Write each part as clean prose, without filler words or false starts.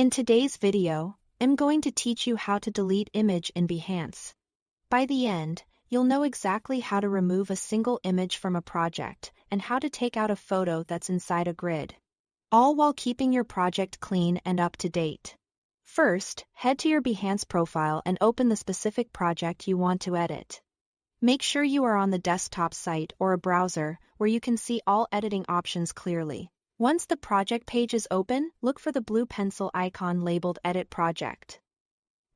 In today's video, I'm going to teach you how to delete image in Behance. By the end, you'll know exactly how to remove a single image from a project and how to take out a photo that's inside a grid, all while keeping your project clean and up to date. First, head to your Behance profile and open the specific project you want to edit. Make sure you are on the desktop site or a browser where you can see all editing options clearly. Once the project page is open, look for the blue pencil icon labeled Edit Project.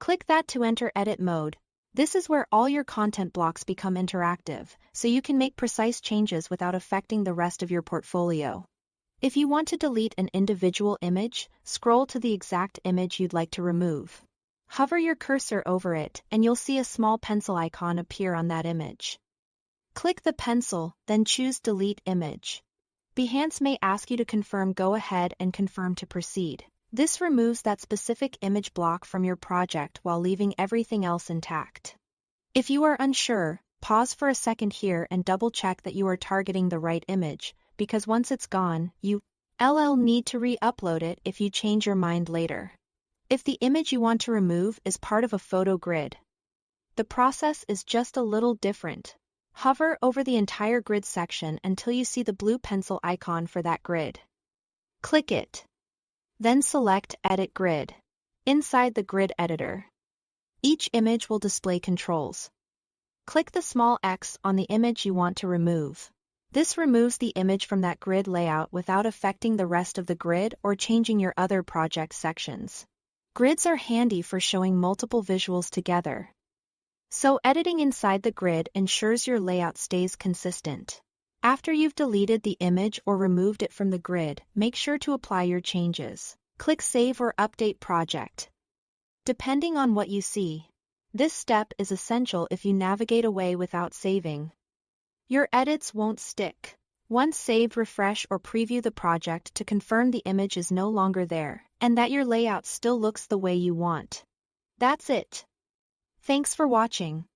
Click that to enter edit mode. This is where all your content blocks become interactive, so you can make precise changes without affecting the rest of your portfolio. If you want to delete an individual image, scroll to the exact image you'd like to remove. Hover your cursor over it and you'll see a small pencil icon appear on that image. Click the pencil, then choose Delete Image. Behance may ask you to confirm Go ahead and confirm to proceed. This removes that specific image block from your project while leaving everything else intact. If you are unsure, pause for a second here and double-check that you are targeting the right image, because once it's gone, you'll need to re-upload it if you change your mind later. If the image you want to remove is part of a photo grid, the process is just a little different. Hover over the entire grid section until you see the blue pencil icon for that grid. Click it. Then select Edit Grid. Inside the grid editor, each image will display controls. Click the small X on the image you want to remove. This removes the image from that grid layout without affecting the rest of the grid or changing your other project sections. Grids are handy for showing multiple visuals together, so editing inside the grid ensures your layout stays consistent. After you've deleted the image or removed it from the grid, make sure to apply your changes. Click Save or Update Project. Depending on what you see, this step is essential if you navigate away without saving. Your edits won't stick. Once saved, refresh or preview the project to confirm the image is no longer there, and that your layout still looks the way you want. That's it. Thanks for watching.